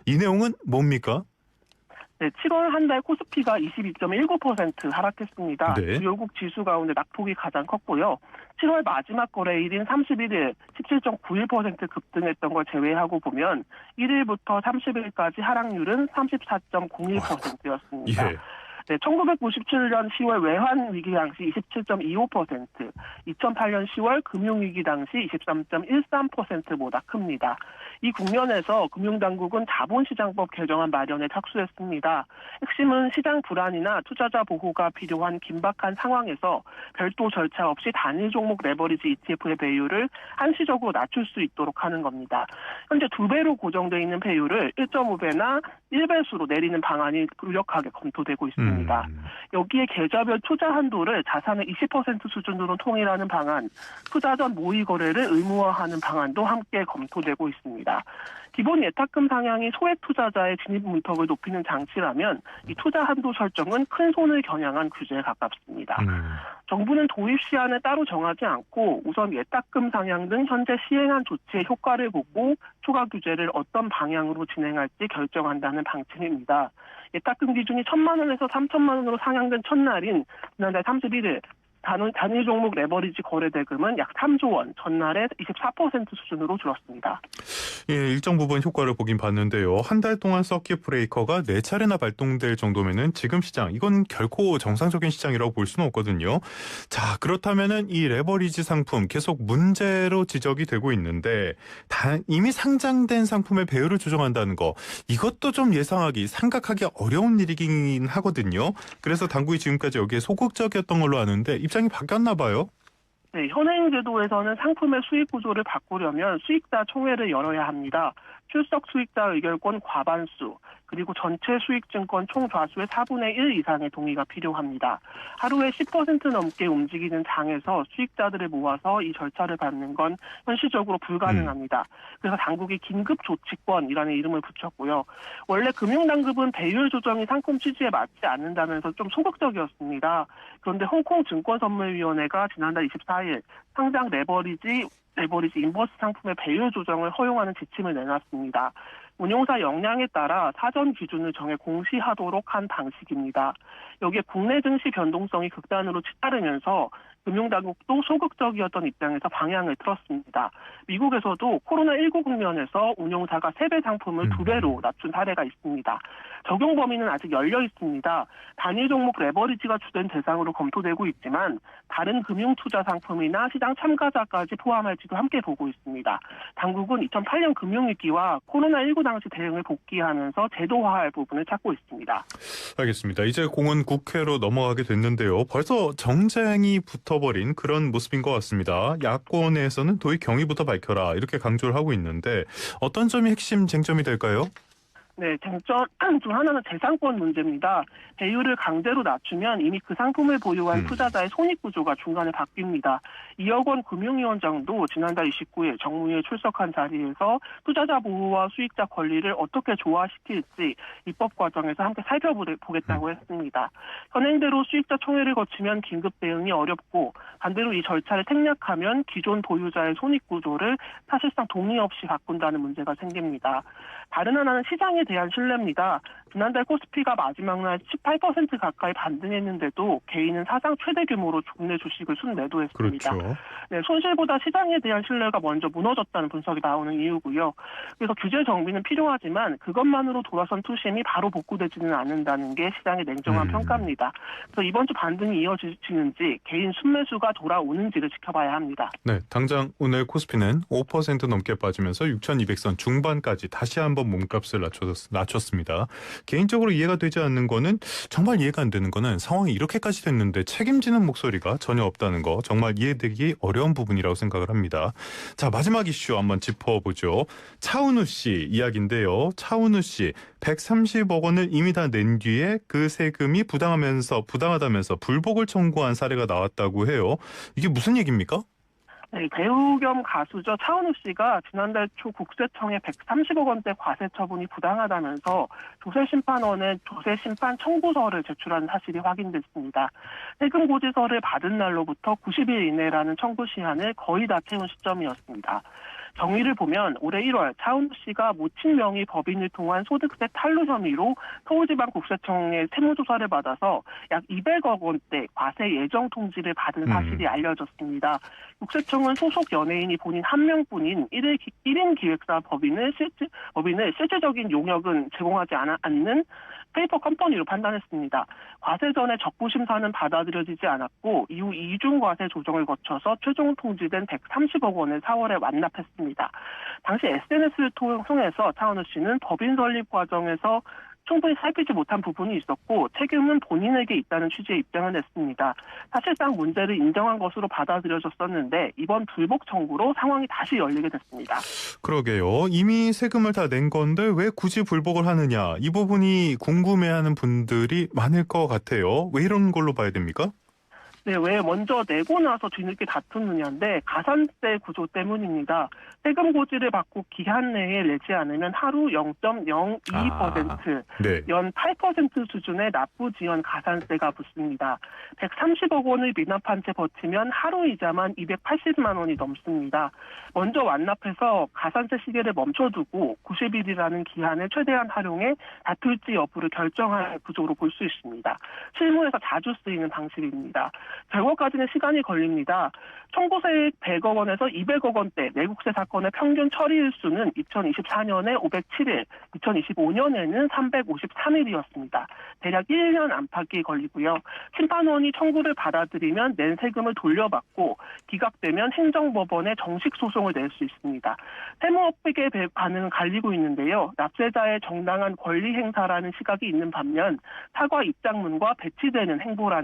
이 내용은 뭡니까? 네, 7월 한 달 코스피가 22.19% 하락했습니다. 네. 주요국 지수 가운데 낙폭이 가장 컸고요. 7월 마지막 거래일인 31일 17.91% 급등했던 걸 제외하고 보면 1일부터 30일까지 하락률은 34.01%였습니다. 예. 네, 1997년 10월 외환 위기 당시 27.25%, 2008년 10월 금융위기 당시 23.13%보다 큽니다. 이 국면에서 금융당국은 자본시장법 개정안 마련에 착수했습니다. 핵심은 시장 불안이나 투자자 보호가 필요한 긴박한 상황에서 별도 절차 없이 단일 종목 레버리지 ETF의 배율을 한시적으로 낮출 수 있도록 하는 겁니다. 현재 2배로 고정되어 있는 배율을 1.5배나 1배수로 내리는 방안이 유력하게 검토되고 있습니다. 여기에 계좌별 투자 한도를 자산의 20% 수준으로 통일하는 방안, 투자 전 모의 거래를 의무화하는 방안도 함께 검토되고 있습니다. 기본 예탁금 상향이 소액 투자자의 진입 문턱을 높이는 장치라면 이 투자 한도 설정은 큰 손을 겨냥한 규제에 가깝습니다. 정부는 도입 시한을 따로 정하지 않고 우선 예탁금 상향 등 현재 시행한 조치의 효과를 보고 추가 규제를 어떤 방향으로 진행할지 결정한다는 방침입니다. 예탁금 기준이 1,000만 원에서 3,000만 원으로 상향된 첫날인 지난달 31일 단일 종목 레버리지 거래 대금은 약 3조 원, 전날에 24% 수준으로 줄었습니다. 예, 일정 부분 효과를 보긴 봤는데요. 한 달 동안 서킷 브레이커가 4차례나 발동될 정도면은 지금 시장, 이건 결코 정상적인 시장이라고 볼 수는 없거든요. 자, 그렇다면은 이 레버리지 상품 계속 문제로 지적이 되고 있는데 이미 상장된 상품의 배율을 조정한다는 거, 이것도 좀 생각하기 어려운 일이긴 하거든요. 그래서 당국이 지금까지 여기에 소극적이었던 걸로 아는데 입장이 바뀌었나 봐요. 네, 현행 제도에서는 상품의 수익 구조를 바꾸려면 수익자 총회를 열어야 합니다. 출석 수익자 의결권 과반수, 그리고 전체 수익증권 총 좌수의 4분의 1 이상의 동의가 필요합니다. 하루에 10% 넘게 움직이는 장에서 수익자들을 모아서 이 절차를 밟는 건 현실적으로 불가능합니다. 그래서 당국이 긴급조치권이라는 이름을 붙였고요. 원래 금융당국은 배율 조정이 상품 취지에 맞지 않는다면서 좀 소극적이었습니다. 그런데 홍콩증권선물위원회가 지난달 24일 상장 레버리지 인버스 상품의 배율 조정을 허용하는 지침을 내놨습니다. 운용사 역량에 따라 사전 기준을 정해 공시하도록 한 방식입니다. 여기에 국내 증시 변동성이 극단으로 치달으면서 금융당국도 소극적이었던 입장에서 방향을 틀었습니다. 미국에서도 코로나19 국면에서 운용사가 3배 상품을 2배로 낮춘 사례가 있습니다. 적용 범위는 아직 열려 있습니다. 단일 종목 레버리지가 주된 대상으로 검토되고 있지만 다른 금융투자 상품이나 시장 참가자까지 포함할지도 함께 보고 있습니다. 당국은 2008년 금융위기와 코로나19 당시 대응을 복귀하면서 제도화할 부분을 찾고 있습니다. 알겠습니다. 이제 공은 국회로 넘어가게 됐는데요. 벌써 정쟁이 붙어버린 그런 모습인 것 같습니다. 야권에서는 도입 경위부터 밝혀라 이렇게 강조를 하고 있는데 어떤 점이 핵심 쟁점이 될까요? 네, 쟁점 중 하나는 재산권 문제입니다. 배율을 강제로 낮추면 이미 그 상품을 보유한 투자자의 손익구조가 중간에 바뀝니다. 이혁원 금융위원장도 지난달 29일 정무위에 출석한 자리에서 투자자 보호와 수익자 권리를 어떻게 조화시킬지 입법 과정에서 함께 살펴보겠다고 했습니다. 현행대로 수익자 총회를 거치면 긴급 대응이 어렵고 반대로 이 절차를 생략하면 기존 보유자의 손익구조를 사실상 동의 없이 바꾼다는 문제가 생깁니다. 다른 하나는 시장에 대한 신뢰입니다. 지난달 코스피가 마지막 날 18% 가까이 반등했는데도 개인은 사상 최대 규모로 국내 주식을 순매도했습니다. 그렇죠. 네, 손실보다 시장에 대한 신뢰가 먼저 무너졌다는 분석이 나오는 이유고요. 그래서 규제 정비는 필요하지만 그것만으로 돌아선 투심이 바로 복구되지는 않는다는 게 시장의 냉정한 평가입니다. 그래서 이번 주 반등이 이어지는지 개인 순매수가 돌아오는지를 지켜봐야 합니다. 네, 당장 오늘 코스피는 5% 넘게 빠지면서 6,200선 중반까지 다시 한번 몸값을 낮췄습니다. 개인적으로 이해가 되지 않는 거는, 정말 이해가 안 되는 거는 상황이 이렇게까지 됐는데 책임지는 목소리가 전혀 없다는 거, 정말 이해되기 어려운 부분이라고 생각을 합니다. 자, 마지막 이슈 한번 짚어보죠. 차은우 씨 이야기인데요. 차은우 씨 130억 원을 이미 다 낸 뒤에 그 세금이 부당하다면서 불복을 청구한 사례가 나왔다고 해요. 이게 무슨 얘기입니까? 네, 배우 겸 가수죠. 차은우 씨가 지난달 초 국세청에 130억 원대 과세 처분이 부당하다면서 조세심판원에 조세심판 청구서를 제출한 사실이 확인됐습니다. 세금 고지서를 받은 날로부터 90일 이내라는 청구 시한을 거의 다 채운 시점이었습니다. 경위를 보면 올해 1월 차은우 씨가 모친 명의 법인을 통한 소득세 탈루 혐의로 서울지방국세청의 세무조사를 받아서 약 200억 원대 과세 예정 통지를 받은 사실이 알려졌습니다. 국세청은 소속 연예인이 본인 한 명뿐인 1인 기획사 법인을 실질적인 용역은 제공하지 않는 페이퍼 컴퍼니로 판단했습니다. 과세 전에 적부 심사는 받아들여지지 않았고 이후 이중 과세 조정을 거쳐서 최종 통지된 130억 원을 4월에 완납했습니다. 당시 SNS를 통해서 차은우 씨는 법인 설립 과정에서 충분히 살피지 못한 부분이 있었고 책임은 본인에게 있다는 취지의 입장을 냈습니다. 사실상 문제를 인정한 것으로 받아들여졌었는데 이번 불복 청구로 상황이 다시 열리게 됐습니다. 그러게요. 이미 세금을 다 낸 건데 왜 굳이 불복을 하느냐. 이 부분이 궁금해하는 분들이 많을 것 같아요. 왜 이런 걸로 봐야 됩니까? 네, 왜 먼저 내고 나서 뒤늦게 다투느냐인데 가산세 구조 때문입니다. 세금 고지를 받고 기한 내에 내지 않으면 하루 0.02%, 네. 연 8% 수준의 납부 지연 가산세가 붙습니다. 130억 원을 미납한 채 버티면 하루 이자만 280만 원이 넘습니다. 먼저 완납해서 가산세 시계를 멈춰두고 90일이라는 기한을 최대한 활용해 다툴지 여부를 결정할 구조로 볼 수 있습니다. 실무에서 자주 쓰이는 방식입니다. 결과까지는 시간이 걸립니다. 청구세액 100억 원에서 200억 원대 내국세 사건의 평균 처리일 수는 2024년에 507일, 2025년에는 353일이었습니다. 대략 1년 안팎이 걸리고요. 심판원이 청구를 받아들이면 낸 세금을 돌려받고 기각되면 행정법원에 정식 소송을 낼 수 있습니다. 세무업계의 반응은 갈리고 있는데요. 납세자의 정당한 권리 행사라는 시각이 있는 반면 사과 입장문과 배치되는 행보라는